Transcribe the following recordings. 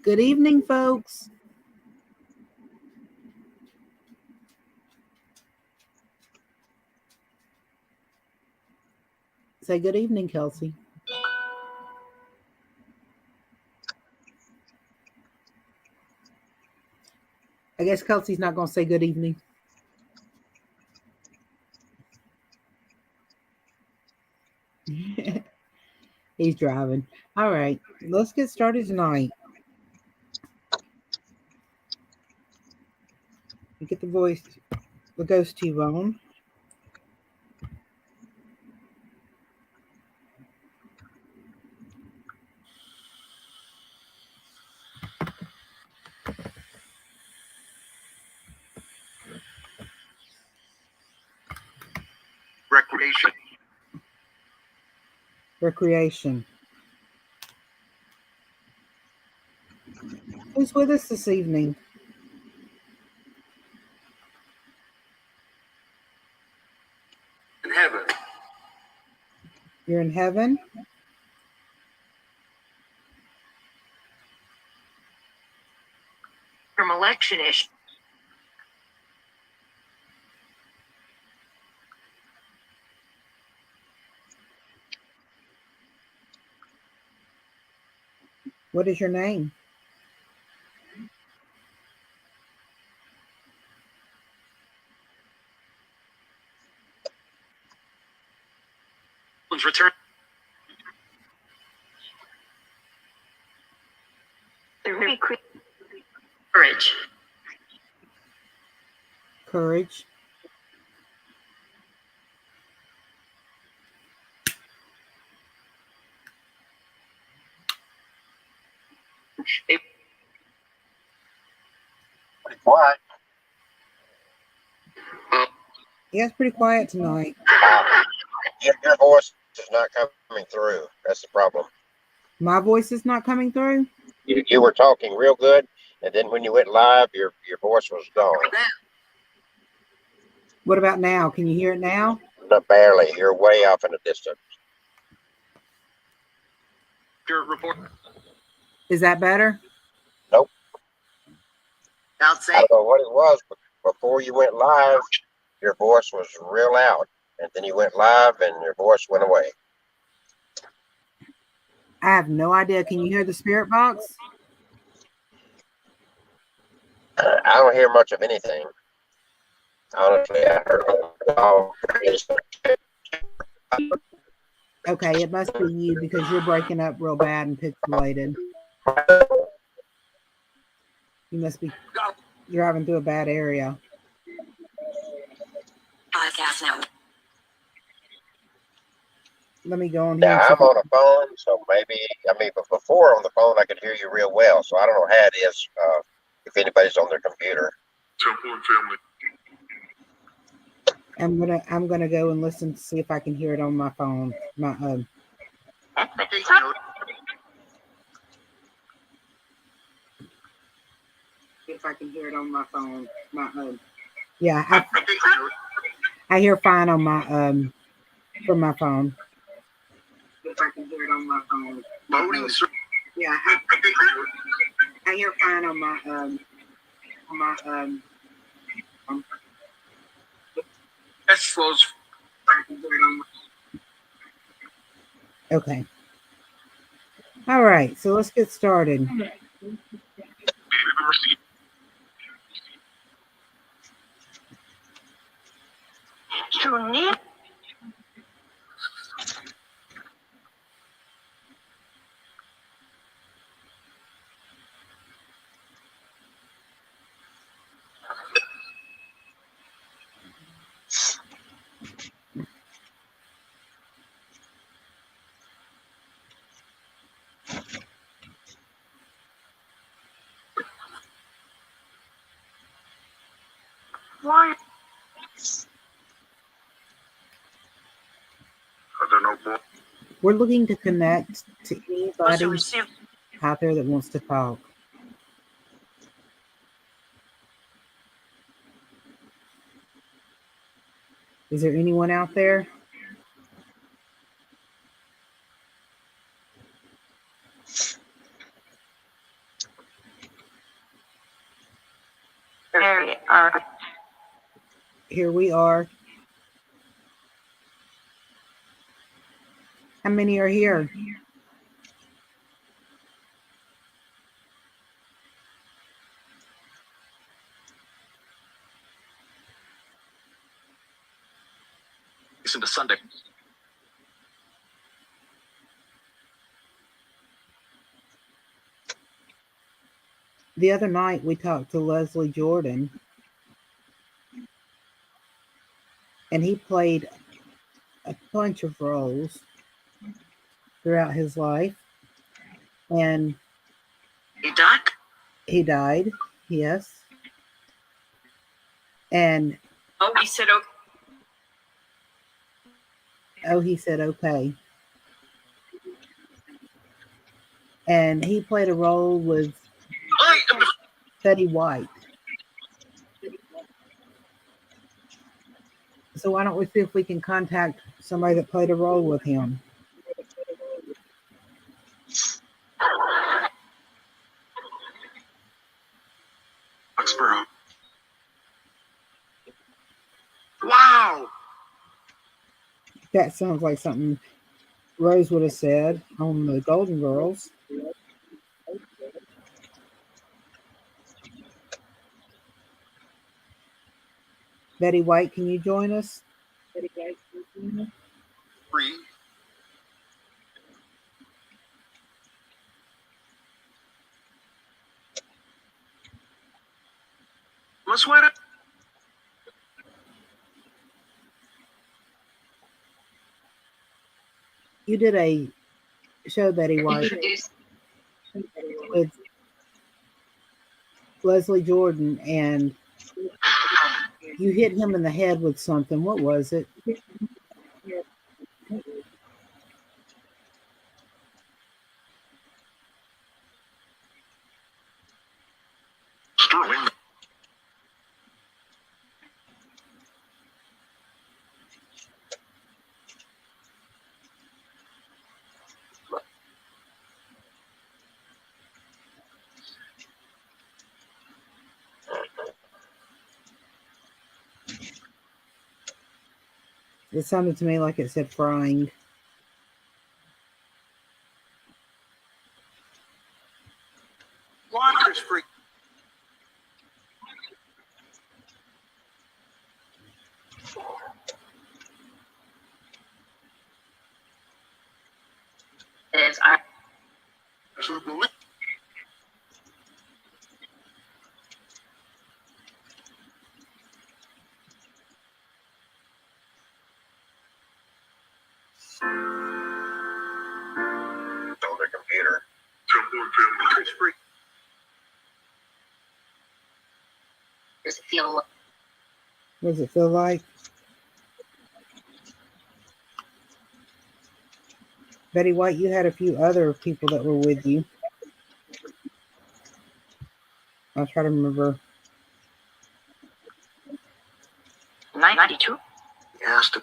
Good evening, folks. Say good evening, Kelsey. I guess Kelsey's not going to say good evening. He's driving. All right, let's get started tonight. Get the ghost tube on. Recreation. Who's with us this evening? In heaven. You're in heaven? From election-ish. What is your name? Return. Courage. Courage. Pretty quiet. Yeah, it's pretty quiet tonight. Your voice is not coming through. That's the problem. My voice is not coming through? You were talking real good, and then when you went live, your voice was gone. What about now? Can you hear it now? Not barely. You're way off in the distance. Your report. Is that better? Nope. I Outside. don't know what it was, but before you went live, your voice was real loud, and then you went live, and your voice went away. I have no idea. Can you hear the spirit box? I don't hear much of anything. Honestly, I heard all. Okay, it must be you because you're breaking up real bad and pixelated. You must be driving through a bad area. Podcast now. Let me go on here. Yeah, I'm on a phone, so but before on the phone, I could hear you real well. So I don't know how it is if anybody's on their computer. Temple and family. I'm gonna go and listen to see if I can hear it on my phone. If I can hear it on my phone. Yeah, I hear fine on my from my phone. If I can hear it on my phone. Loading. Yeah, I hear fine on my That slows. Okay. All right, so let's get started. Why? I don't know, boy. We're looking to connect to anybody out there that wants to talk. Is there anyone out there? Where are Here we are. How many are here? Listen to Sunday. The other night we talked to Leslie Jordan, and he played a bunch of roles throughout his life, and you, Doc? he died, yes. And Oh, he said okay. he said okay. And he played a role with I am the Betty White. So why don't we see if we can contact somebody that played a role with him? Foxborough. Wow. That sounds like something Rose would have said on the Golden Girls. Betty White, can you join us? Free. Let's sweat it. You did a show, Betty White, Introduce. with Leslie Jordan, and you hit him in the head with something. What was it? Sterling. It sounded to me like it said frying. Water's free. Is our Absolutely. On their computer. Temple and family. Water's free. does it feel What does it feel like? Betty White, you had a few other people that were with you. I'll try to remember. 92? Yes. To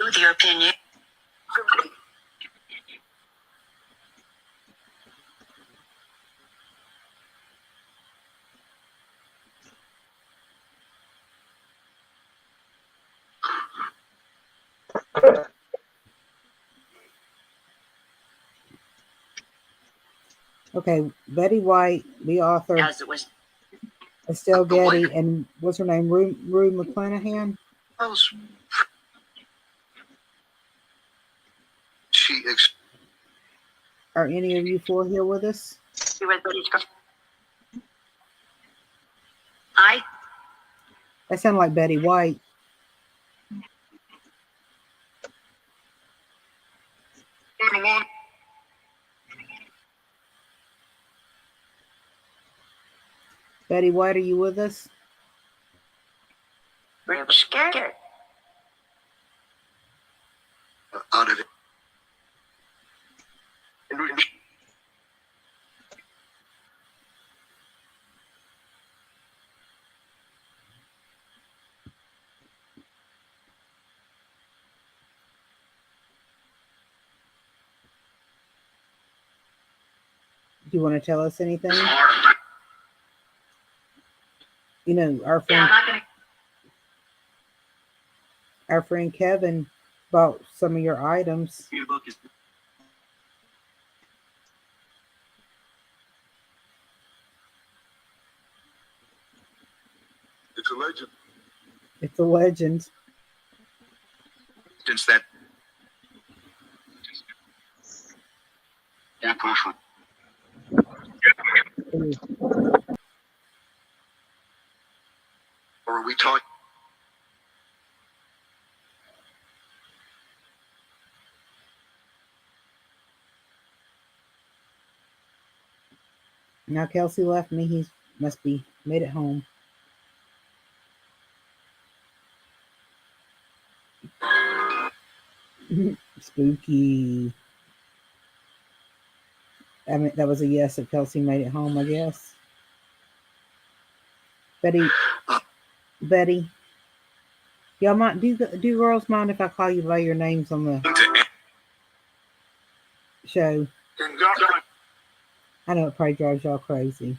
With your opinion. Okay, Betty White, the author, As it was. Estelle Getty, and what's her name? Rue McClanahan? she Are any of you four here with us? You read Betty's girl? I That sounded like Betty White. along. Betty White, are you with us? were scared. out of it. Do you want to tell us anything? Yeah, You know, I'm not gonna. our friend Kevin bought some of your items. It's a legend. It's a legend. Since that. Yeah, person. Or are we talking? Now Kelsey left me. He must be made it home. Spooky. I mean, that was a yes if Kelsey made it home, I guess. Betty, y'all mind do girls mind if I call you by your names on the show? I know it probably drives y'all crazy.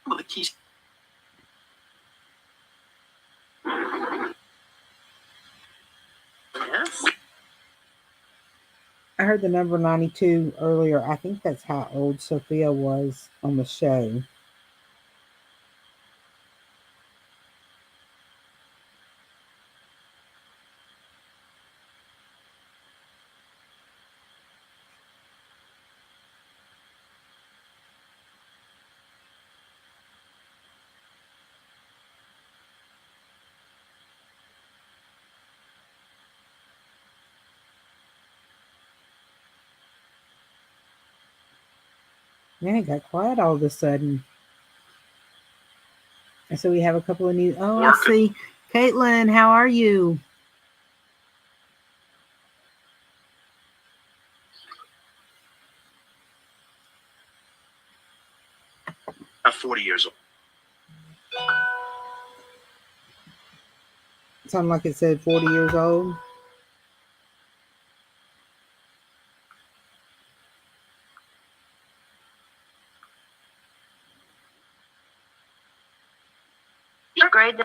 Well, the keys. Yes. I heard the number 92 earlier. I think that's how old Sophia was on the show. Man, it got quiet all of a sudden. And so we have a couple of new. Oh, I see. Caitlin, how are you? I'm 40 years old. Sounded like it said 40 years old. Grade.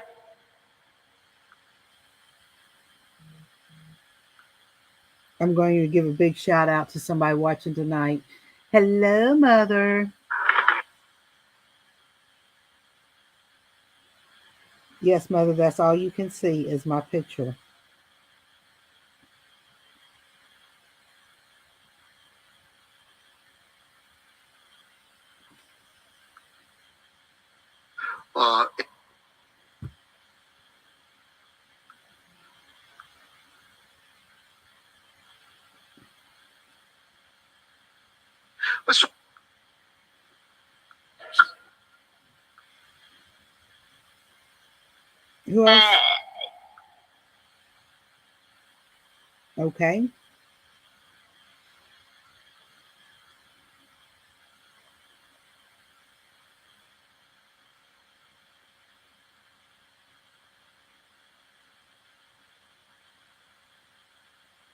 I'm going to give a big shout out to somebody watching tonight. Hello, Mother. Yes, Mother, that's all you can see is my picture. Let's. Who else? Okay.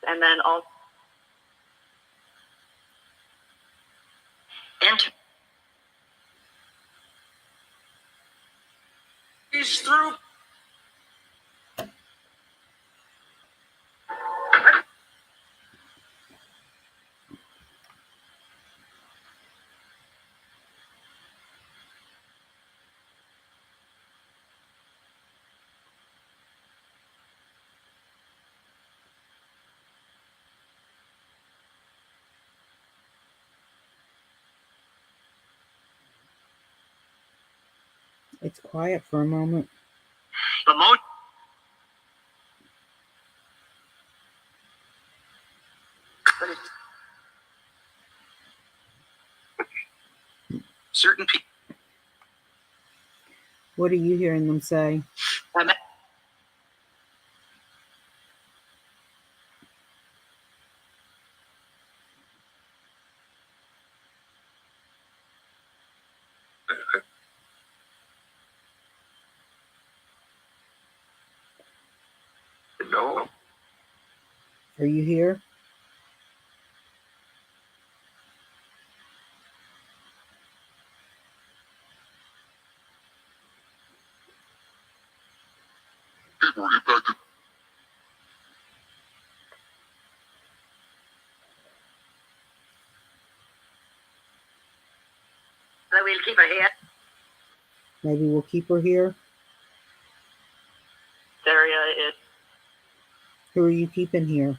And then all. Enter. He's through. It's quiet for a moment. The most. certain people. What are you hearing them say? No. Are you here? People impacted. So we'll keep her here. Maybe we'll keep her here. This area is Who are you keeping here?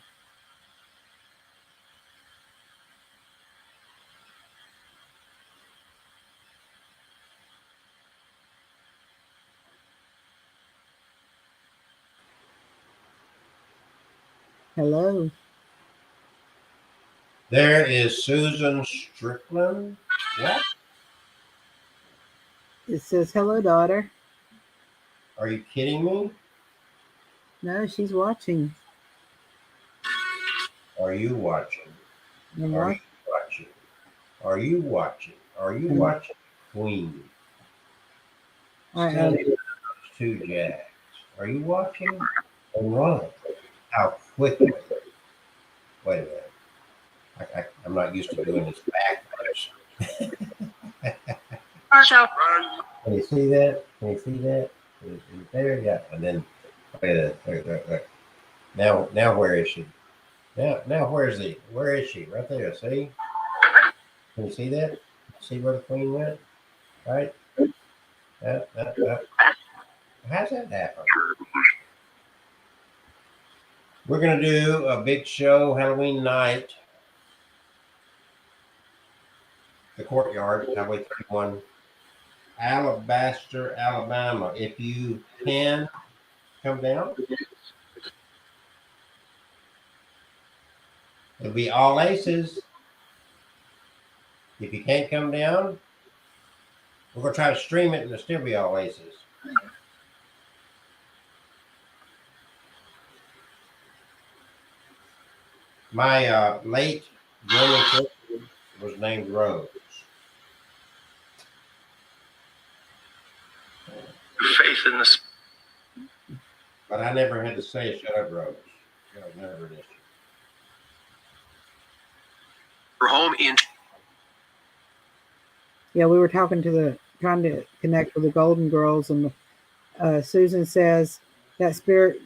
Hello. There is Susan Strickland. What? It says, hello, daughter. Are you kidding me? No, she's watching. Are you watching? And Are watch. you watching? Are you watching? Are you watching Queen? I, Two jacks. Are you watching? And run. How quickly? Wait a minute. I'm not used to doing this backwards. Can you see that? Can you see that? Is it there? Yeah. And then wait. Now where is she? Now where is he? Where is she? Right there. See? Can you see that? See where the queen went? Right? How's that happen? We're gonna do a big show Halloween night. The Courtyard, Highway 31, Alabaster, Alabama. If you can come down, it'll be all aces. If you can't come down, we're gonna try to stream it and it'll still be all aces. My late German sister was named Rose. Faith in this. But I never had to say shut up, Rose. That was never an issue. Her home in. yeah, we were trying to connect with the Golden Girls, and Susan says that spirit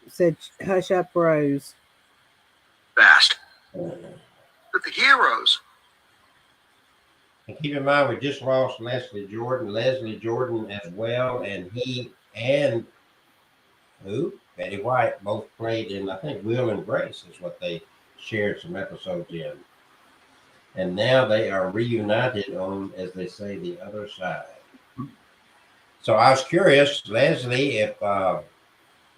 said, hush up, Rose. Fast. But the heroes. And keep in mind, we just lost Leslie Jordan as well, and he and Betty White both played in, I think, Will and Grace is what they shared some episodes in. And now they are reunited on, as they say, the other side. So I was curious, Leslie, if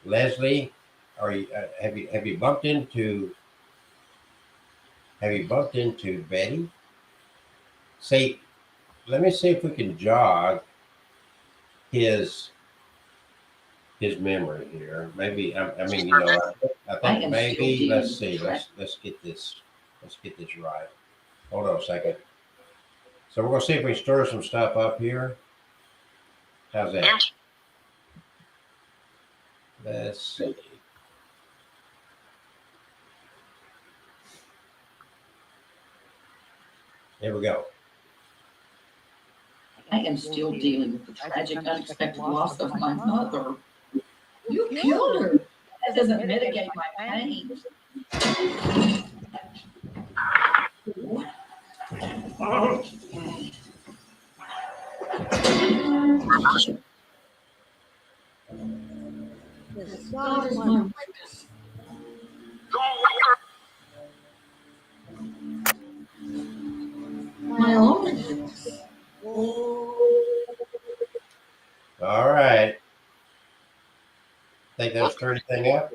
Leslie, are you have you bumped into Betty? See, let me see if we can jog his memory here. Maybe I think maybe let's see. Let's get this right. Hold on a second. So we're gonna see if we stir some stuff up here. How's that? Let's see. Here we go. I am still dealing with the tragic, unexpected loss of my mother. You killed her. That doesn't mitigate my pain. God is my witness. My only witness. All right. Think that'll stir anything up?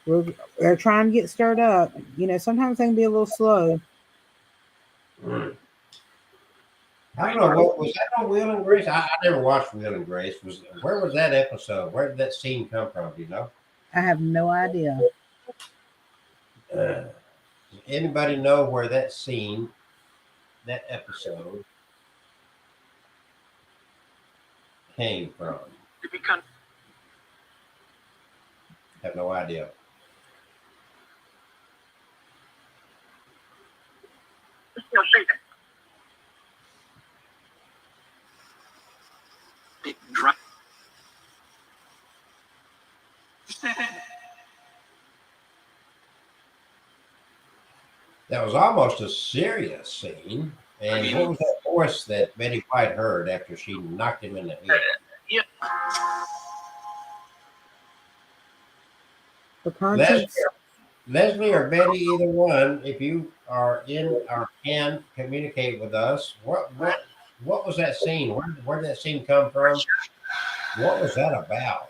We're trying to get stirred up. You know, sometimes they can be a little slow. I don't know what was that on Will and Grace. I never watched Will and Grace. Where was that episode? Where did that scene come from? Do you know? I have no idea. Does anybody know where that scene, that episode, came from? Have no idea. That was almost a serious scene. And what was that voice that Betty White heard after she knocked him in the head? For context, Leslie or Betty, either one, if you are in or can communicate with us, what was that scene? Where did that scene come from? What was that about?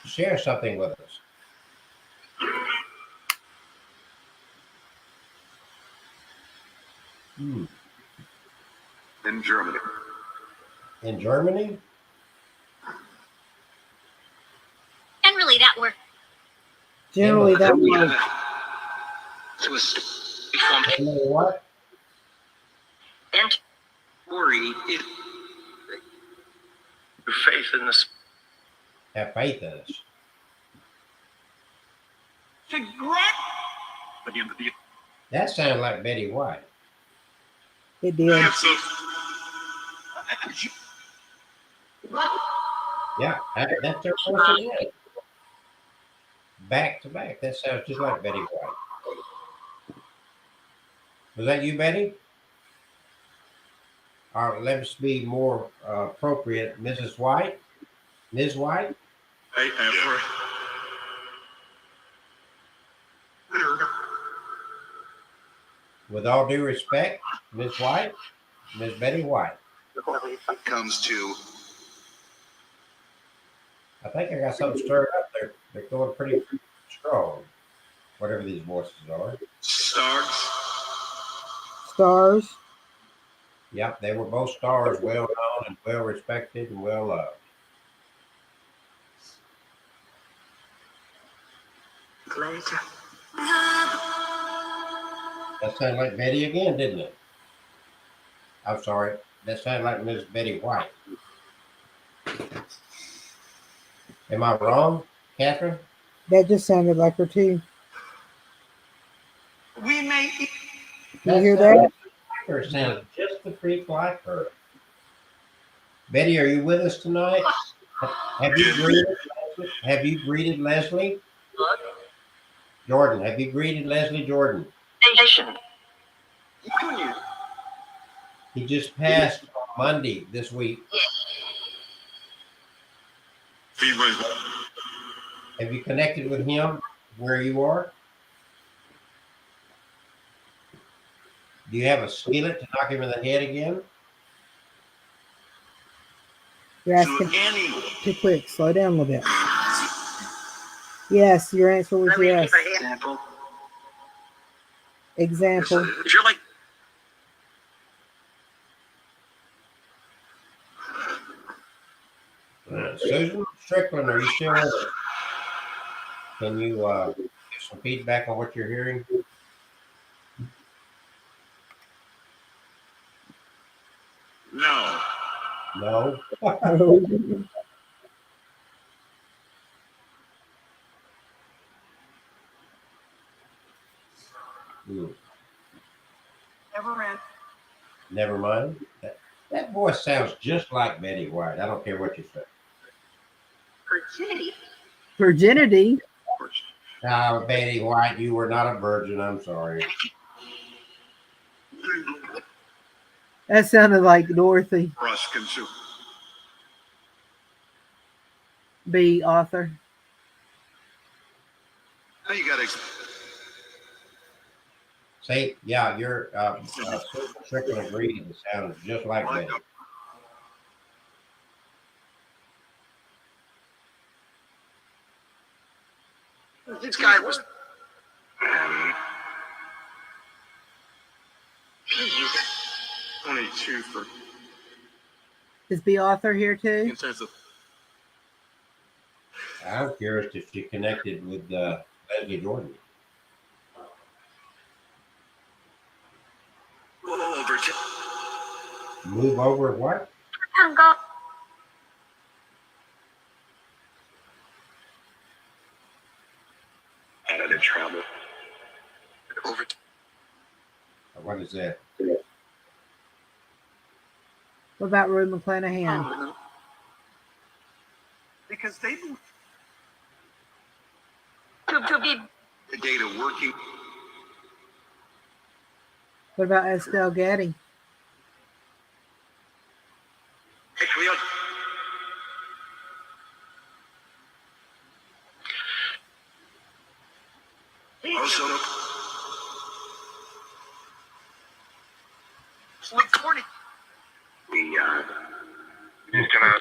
Share something with us. In Germany. In Germany? Generally, that works. generally that was It was You know what? And story. Faith in the Have faith in us. That sounded like Betty White. it did. Yeah, that's their voice again. Back to back. That sounds just like Betty White. Was that you, Betty? All right, let's be more appropriate. Mrs. White? Ms. White? With all due respect, Ms. White, Ms. Betty White. comes to I think I got something stirred up there. They're going pretty strong, whatever these voices are. Stars. Yep, they were both stars, well known and well respected and well loved. later. That sounded like Betty again, didn't it? I'm sorry. That sounded like Miss Betty White. Am I wrong, Catherine? That just sounded like her too. we may You hear that? Her sounded just the freak like her. Betty, are you with us tonight? Have you greeted Leslie? Have you greeted Leslie? Jordan, have you greeted Leslie Jordan? Station. He just passed on Monday this week. Have you connected with him where you are? Do you have a skillet to knock him in the head again? You're asking too quick. Slow down a little bit. Yes, your answer was Then we'll yes. keep her here. Example. If you're like Susan Strickland, are you still with us? Can you give some feedback on what you're hearing? no, No? Hmm. Never mind. That voice sounds just like Betty White. I don't care what you say. Virginity. Virginity. Betty White, you were not a virgin. I'm sorry. That sounded like Dorothy Russ consume. B. Author. Now you got to See, yeah, your Susan Strickland agreed. It sounds just like Betty. this guy was Please. 22 for Is B. Author here too? In terms of I'm curious if she connected with Leslie Jordan. over to Move over what? Go. out of trouble. Over to What is that? What about Rue McClanahan? because they moved To be the data working. What about Estelle Getty? Actually, also, with 20. Just gonna.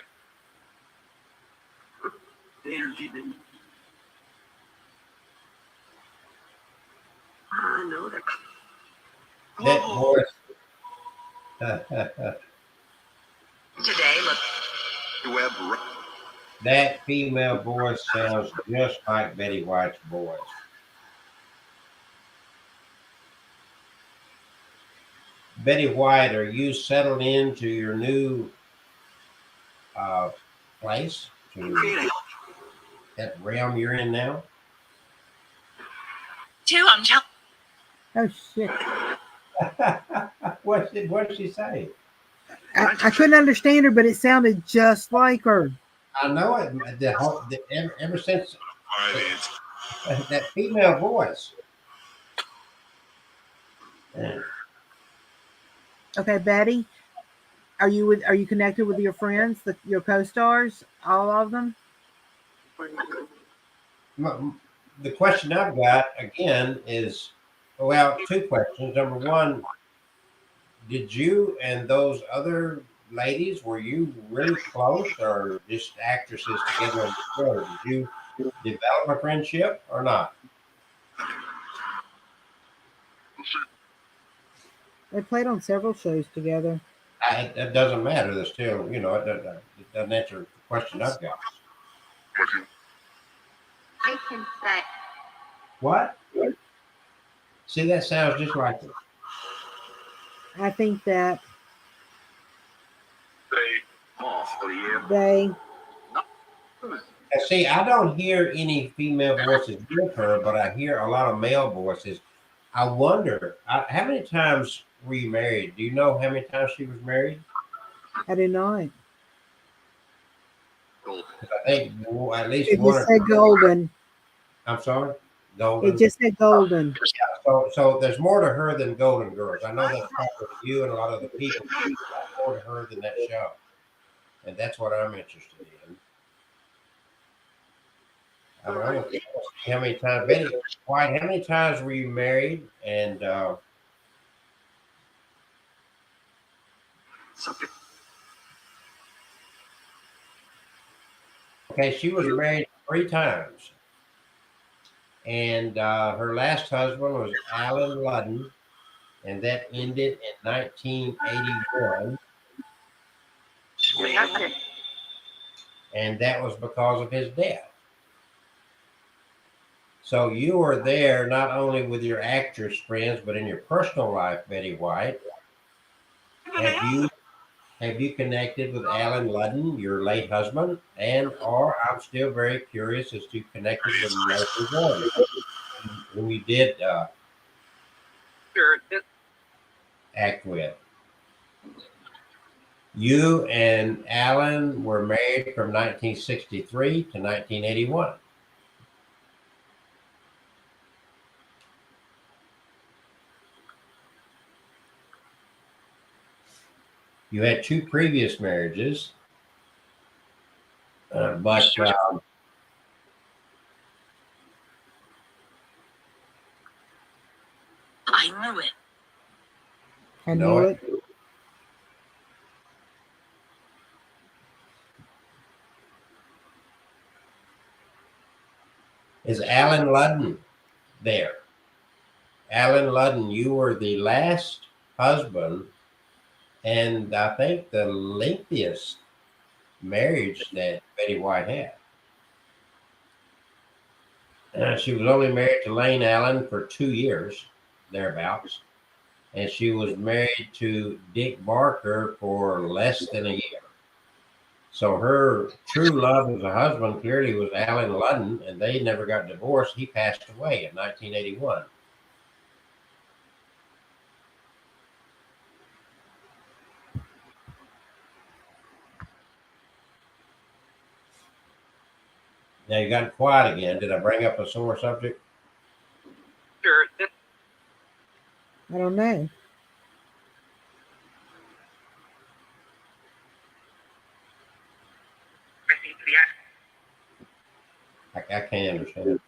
The energy didn't. I know that. That voice. Today, look, Web. That female voice sounds just like Betty White's voice. Betty White, are you settled into your new place, to that realm you're in now? two. I'm telling. Oh shit! What did she say? I couldn't understand her, but it sounded just like her. I know it. Ever since Finance. that female voice. Yeah. Okay, Betty, are you connected with your friends, your co-stars, all of them? The question I've got again is, well, two questions. Number one, did you and those other ladies, were you really close or just actresses together on the show? Did you develop a friendship or not? They played on several shows together. It doesn't matter. There's still, it doesn't answer the question I've got. I can say. What? See, that sounds just like it. I think that Off for the year. they And see, I don't hear any female voices with her, but I hear a lot of male voices. I wonder, how many times were you married? Do you know how many times she was married? I do not. I think at least It one. just said golden. I'm sorry, Golden. It just said golden. So there's more to her than Golden Girls. I know that's popular to you and a lot of the people. There's more to her than that show, and that's what I'm interested in. I want to see how many times, Betty White, how many times were you married? And okay, she was married 3 times. And her last husband was Alan Ludden, and that ended in 1981. And that was because of his death. So you were there not only with your actress friends, but in your personal life, Betty White. Have you connected with Alan Ludden, your late husband? Or I'm still very curious as to connected with Leslie Jordan, whom you did act with. You and Alan were married from 1963 to 1981. You had 2 previous marriages, but I knew it. I know knew it. it. Is Alan Ludden there? Alan Ludden, you were the last husband and I think the lengthiest marriage that Betty White had. She was only married to Lane Allen for 2 years, thereabouts, and she was married to Dick Barker for less than a year. So her true love as a husband clearly was Alan Ludden, and they never got divorced. He passed away in 1981. Now you got quiet again. Did I bring up a sore subject? Sure. I don't know. I can't understand it.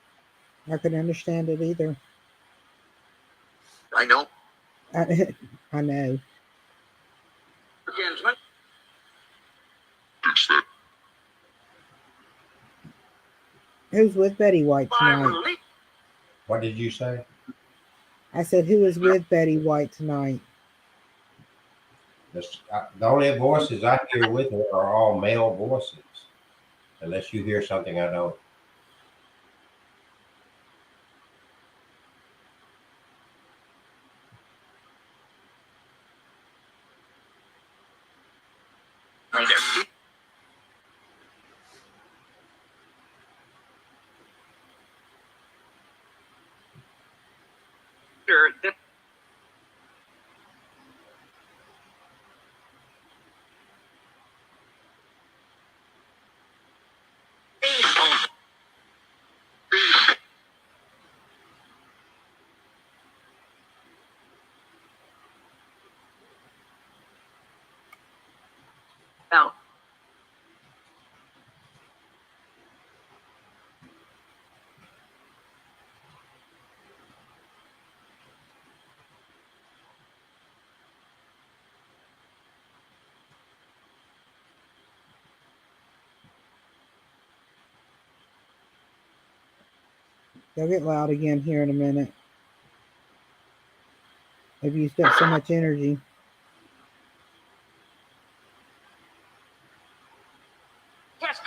I can understand it either. I know. I know. Who's with Betty White tonight? What did you say? I said, who is with Betty White tonight? The only voices I hear with her are all male voices, unless you hear something I don't. Sure. No. They'll get loud again here in a minute. They've used up so much energy. Yes.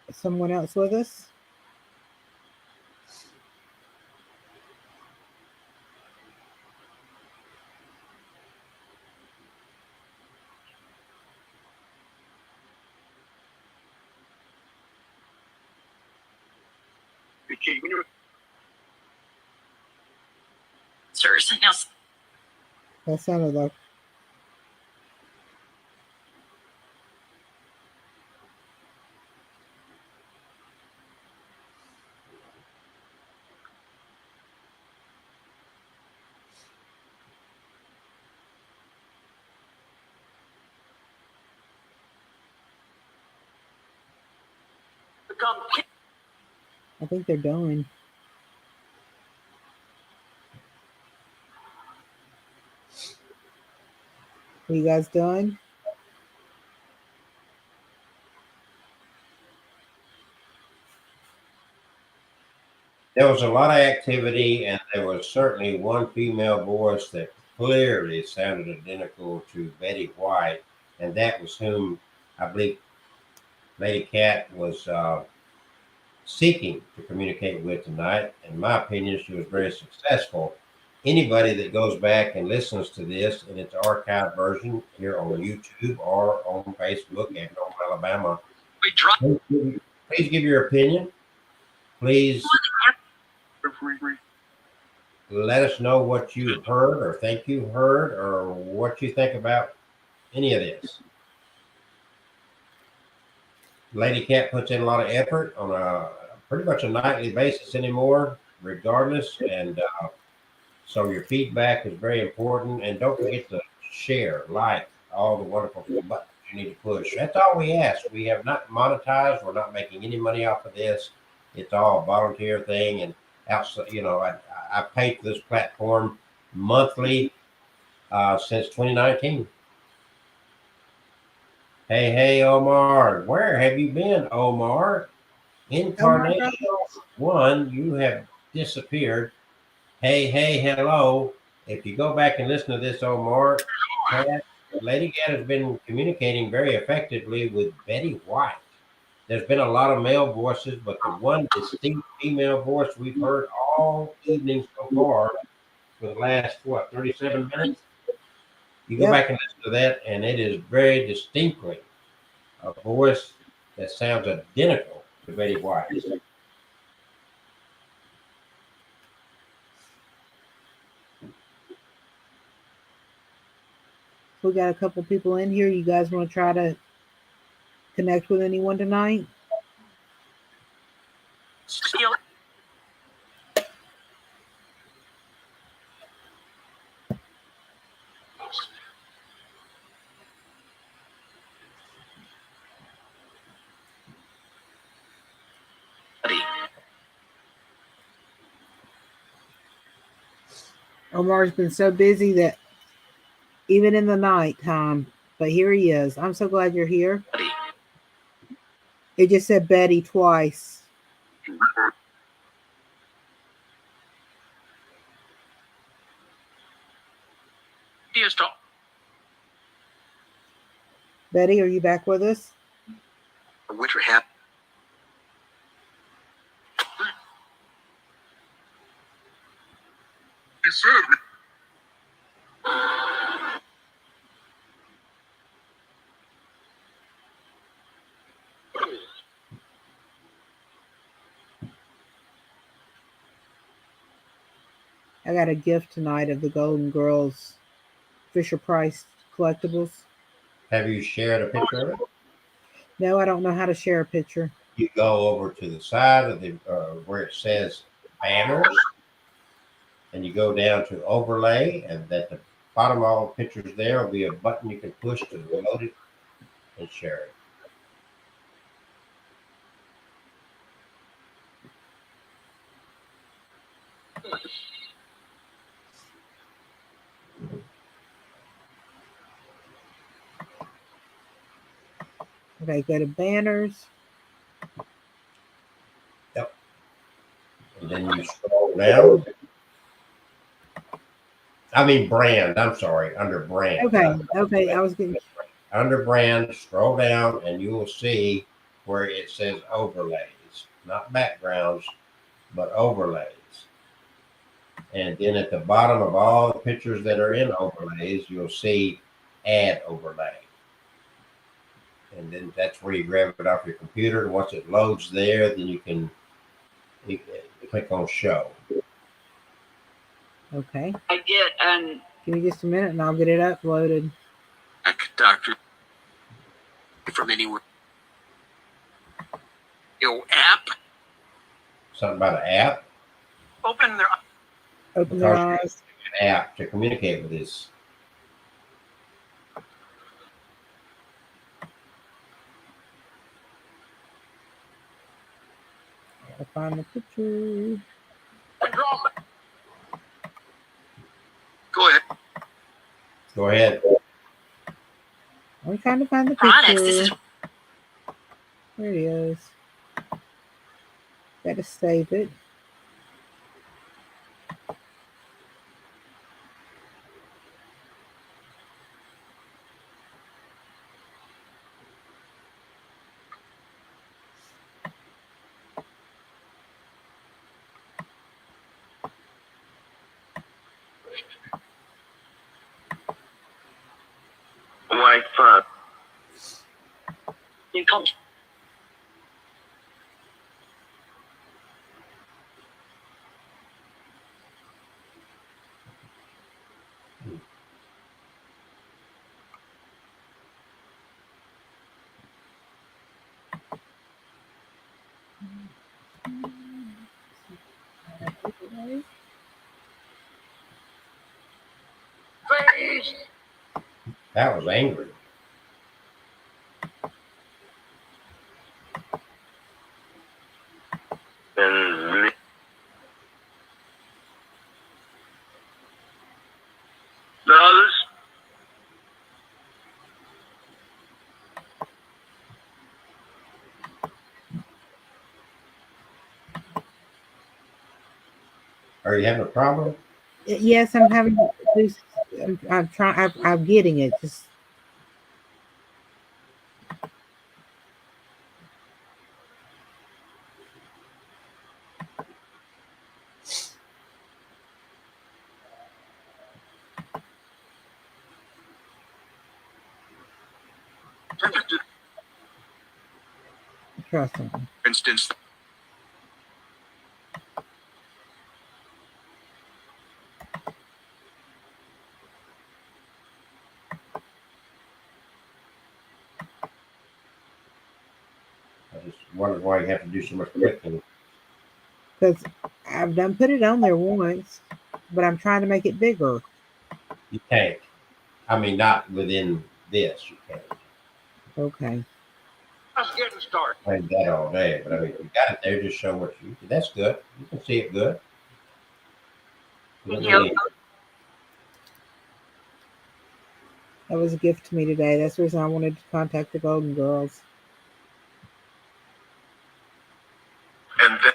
Is someone else with us? Sirs. Now, That sounded like become I think they're done. Are you guys done? There was a lot of activity, and there was certainly one female voice that clearly sounded identical to Betty White, and that was whom I believe Lady Cat was seeking to communicate with tonight. In my opinion, she was very successful. Anybody that goes back and listens to this in its archived version here on YouTube or on Facebook at North Alabama, We drop. please give your opinion. Please let us know what you heard or think you heard or what you think about any of this. Lady Cat puts in a lot of effort on a pretty much a nightly basis anymore, regardless. And so your feedback is very important. And don't forget to share, like all the wonderful buttons you need to push. That's all we ask. We have not monetized. We're not making any money off of this. It's all a volunteer thing. And outside, I pay for this platform monthly since 2019. Hey, Omar, where have you been, Omar? Incarnation one, you have disappeared. Hey, hello. If you go back and listen to this, Omar, Lady Gat has been communicating very effectively with Betty White. There's been a lot of male voices, but the one distinct female voice we've heard all evening so far for the last, 37 minutes? You go back and listen to that, and it is very distinctly a voice that sounds identical to Betty White. We got a couple people in here. You guys want to try to connect with anyone tonight? Still. Omar's been so busy that even in the night time, but here he is. I'm so glad you're here. It just said Betty twice. Stop. Betty, are you back with us? Winter hat. Yes, sir. I got a gift tonight of the Golden Girls Fisher Price collectibles. Have you shared a picture of it? No, I don't know how to share a picture. You go over to the side of the where it says banners, and you go down to overlay, and at the bottom of all the pictures there will be a button you can push to load it and share it. Okay, go to banners. And then you scroll down. I mean brand. I'm sorry, under brand. Okay. I was getting Under brand, scroll down, and you will see where it says overlays, not backgrounds, but overlays. And then at the bottom of all the pictures that are in overlays, you'll see add overlay. And then that's where you grab it off your computer. And once it loads there, then you can click on show. okay. I get an Give me just a minute and I'll get it uploaded. Doctor from anywhere. Your app. Something about an app. open their Open their eyes. An app to communicate with this. I'll find the picture. Go ahead. Go ahead. I'm trying to find the Products, picture. this is There it is. Gotta save it. Wi-Fi. you come. Please. That was angry. And the others. Are you having a problem? Yes, I'm having to do. I'm trying. I'm getting it. Just trust me. For instance, I just wonder why you have to do so much clicking. Because I've done put it on there once, but I'm trying to make it bigger. You can't. I mean, not within this. You can't. Okay. Just getting started. Played that all day, but I mean, you got it there. Just show what you. That's good. You can see it good. You don't Yeah. really- That was a gift to me today. That's the reason I wanted to contact the Golden Girls. and then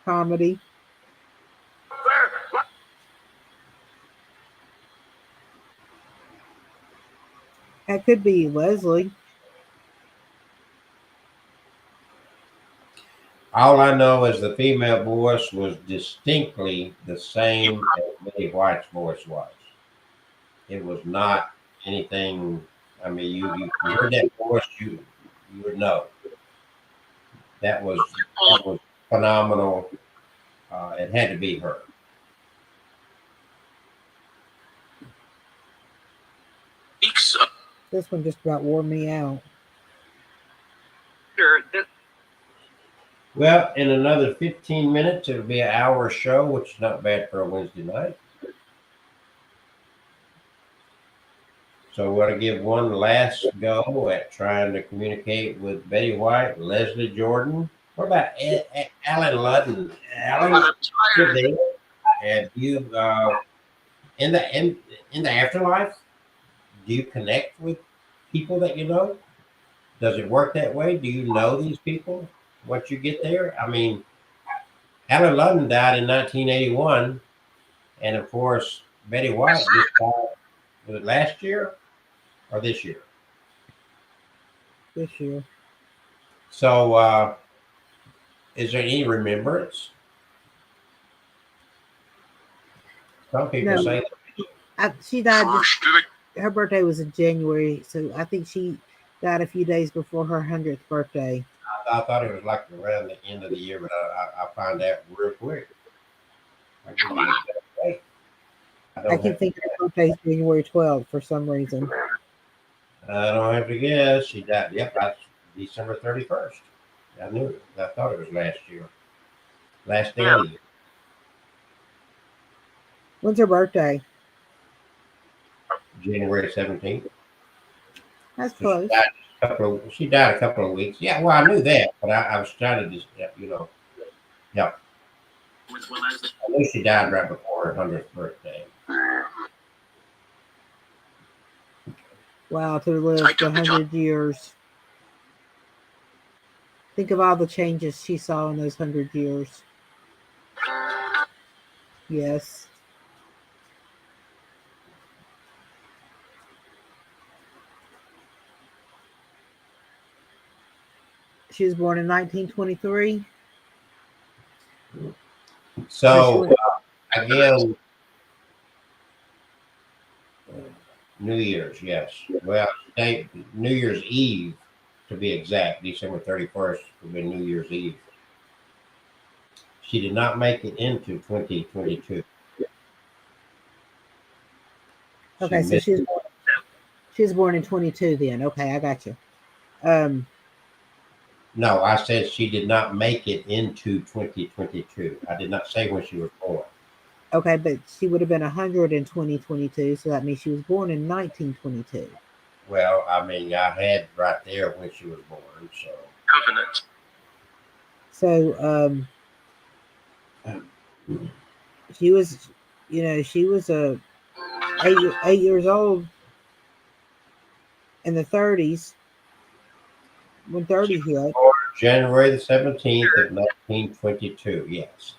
Comedy. That could be Leslie. All I know is the female voice was distinctly the same as Betty White's voice was. It was not anything. I mean, you heard that voice, you would know. That was phenomenal. It had to be her. speaks of This one just about wore me out. This Well, in another 15 minutes, it'll be an hour show, which is not bad for a Wednesday night. So we're going to give one last go at trying to communicate with Betty White, Leslie Jordan. What about Alan Ludden? Alan, you're there. And you, in the afterlife, do you connect with people that you know? Does it work that way? Do you know these people once you get there? I mean, Alan Ludden died in 1981, and of course, Betty White just died. Was it last year or this year? This year. So, is there any remembrance? Some people No. say She died. first to the Her birthday was in January, so I think she died a few days before her 100th birthday. I thought it was like around the end of the year, but I find out real quick. I give you the exact date. I don't keep have- thinking her birthday's January 12th for some reason. I don't have to guess. She died. Yep, that's December 31st. I knew it. I thought it was last year. Last day of the year. When's her birthday? January 17th. That's So close. she died a couple of weeks. Yeah, well, I knew that, but I was trying to just, you know, yeah. I knew she died right before her 100th birthday. Wow, to live I took the 100 years. Think of all the changes she saw in those 100 years. Yes. She was born in 1923. So, again, New Year's, yes. Well, New Year's Eve, to be exact, December 31st would be New Year's Eve. She did not make it into 2022. Okay, so missed- she was born in 22 then. Okay, I got you. No, I said she did not make it into 2022. I did not say when she was born. Okay, but she would have been 100 in 2022, so that means she was born in 1922. Well, I mean, I had right there when she was born, so. Covenant. So she was, she was 8 years old in the 30s when 30 hit. January the 17th of 1922, yes.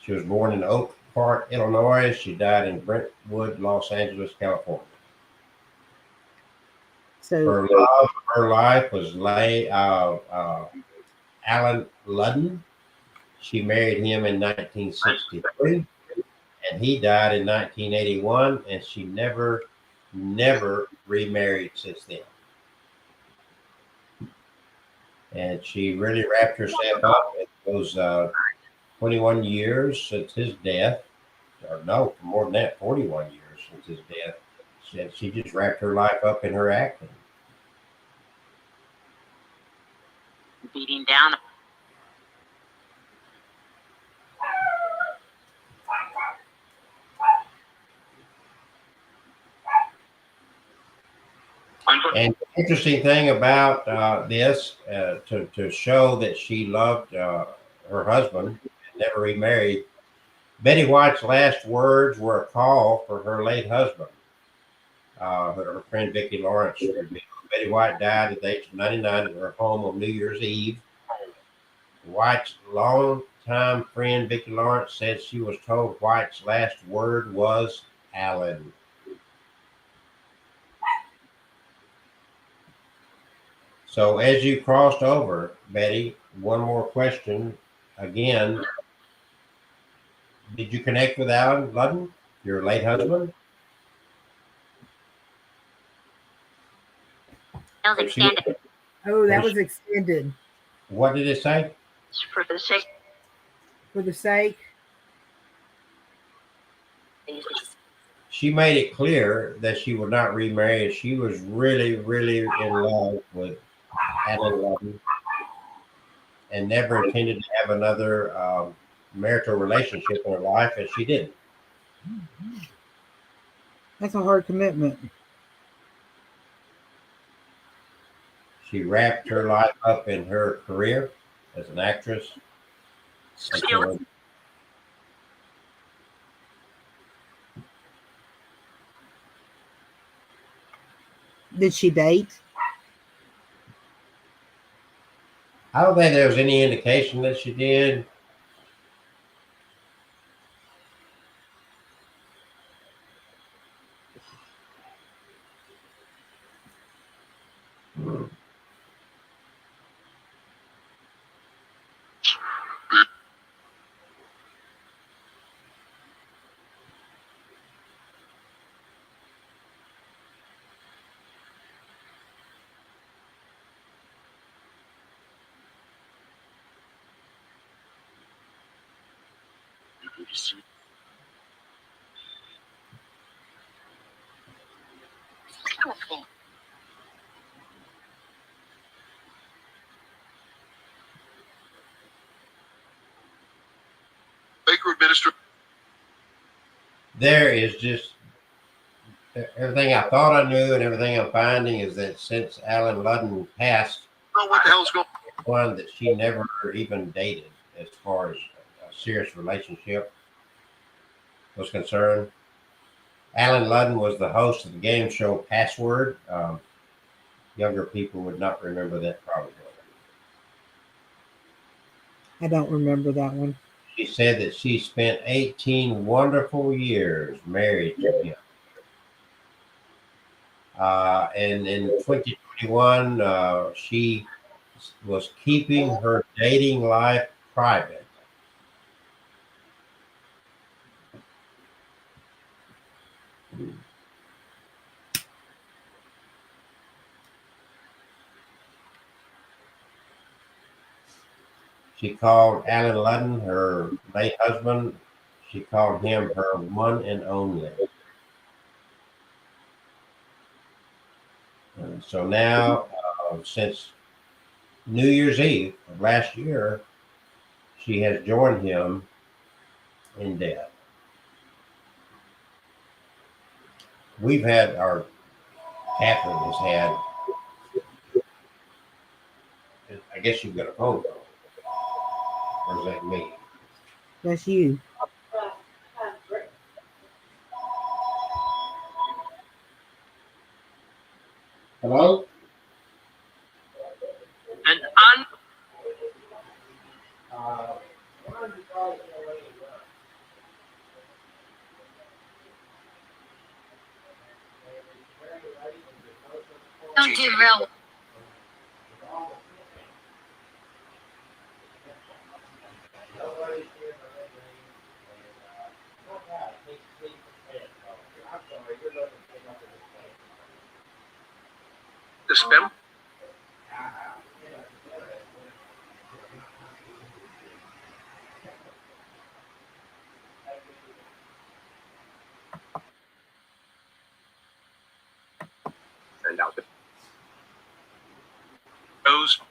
She was born in Oak Park, Illinois. She died in Brentwood, Los Angeles, California. So Her love of her life was Alan Ludden. She married him in 1963, and he died in 1981, and she never remarried since then. And she really wrapped herself up in those 21 years since his death, or no, more than that, 41 years since his death. She just wrapped her life up in her acting. Beating down. And the interesting thing about this, to show that she loved her husband and never remarried, Betty White's last words were a call for her late husband, her friend Vicki Lawrence. Betty White died at the age of 99 at her home on New Year's Eve. White's longtime friend Vicki Lawrence said she was told White's last word was Alan. So as you crossed over, Betty, one more question. Again, did you connect with Alan Ludden, your late husband? That was extended. Oh, that was extended. What did it say? For the sake. For the sake. She made it clear that she would not remarry. She was really, really in love with Alan Ludden and never intended to have another marital relationship in her life, and she didn't. That's a hard commitment. She wrapped her life up in her career as an actress. Did she date? I don't think there was any indication that she did. Baker administration. There is just everything I thought I knew, and everything I'm finding is that since Alan Ludden passed, Know what the hell's going one that she never even dated as far as a serious relationship was concerned. Alan Ludden was the host of the game show Password. Younger people would not remember that probably. I don't remember that one. She said that she spent 18 wonderful years married to him. And in 2021, she was keeping her dating life private. She called Alan Ludden, her late husband, she called him her one and only. So now, since New Year's Eve of last year, she has joined him in death. We've had our Catherine has had. I guess you've got a phone call, or is that me? That's you. Hello? And un Don't do real. the spell. And out it goes.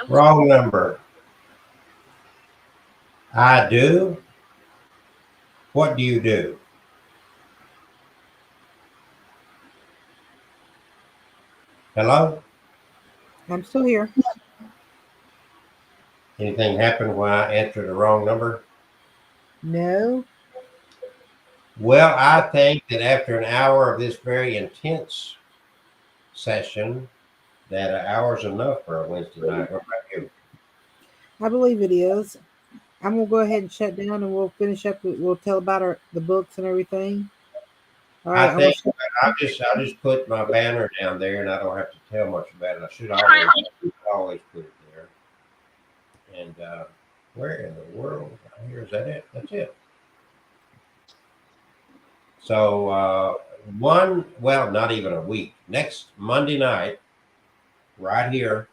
Wrong number. I do. What do you do? Hello? I'm still here. Anything happened when I entered the wrong number? No. Well, I think that after an hour of this very intense session, that an hour's enough for a Wednesday night. What about you? I believe it is. I'm gonna go ahead and shut down, and we'll finish up. We'll tell about the books and everything. All right. I think I'll just put my banner down there, and I don't have to tell much about it. I should always put it there. And where in the world? Here is that it? That's it. So not even a week. Next Monday night, right here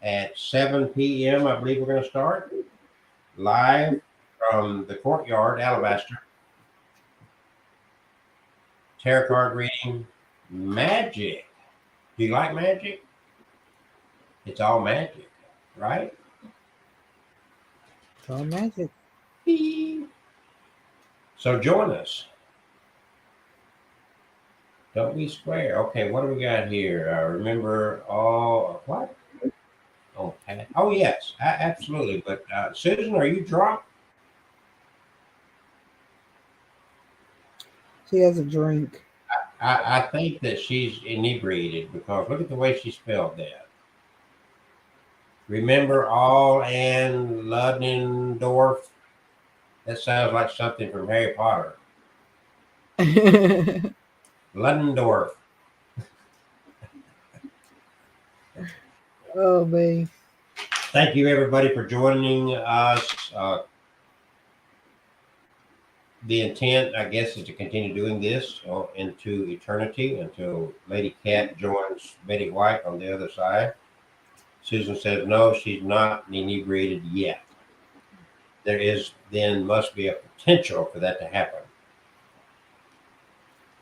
at 7 p.m. I believe we're going to start live from the Courtyard, Alabaster. Tarot card reading, magic. Do you like magic? It's all magic, right? It's all magic. So join us. Don't be square. Okay, what do we got here? Remember all what? Oh yes, absolutely. But Susan, are you drunk? She has a drink. I think that she's inebriated because look at the way she spelled that. Remember all and Ludendorff? That sounds like something from Harry Potter. Ludendorff. Oh man. Thank you everybody for joining us. The intent, I guess, is to continue doing this into eternity until Lady Cat joins Betty White on the other side. Susan says no, she's not inebriated yet. Must be a potential for that to happen.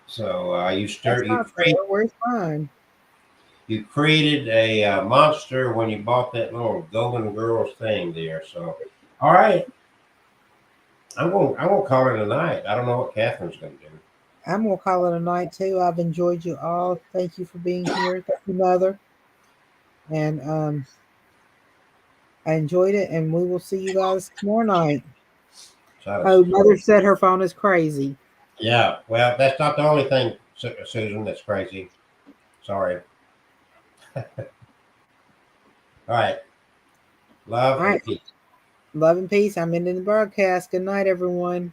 So Where's mine? You created a monster when you bought that little Golden Girls thing there. So, all right, I'm gonna call it a night. I don't know what Catherine's gonna do. I'm gonna call it a night too. I've enjoyed you all. Thank you for being here. Thank you, Mother. And I enjoyed it, and we will see you guys tomorrow night. Oh, Mother said her phone is crazy. Yeah, well, that's not the only thing, Susan, that's crazy. Sorry. All right. Love and peace. Love and peace. I'm ending the broadcast. Good night, everyone.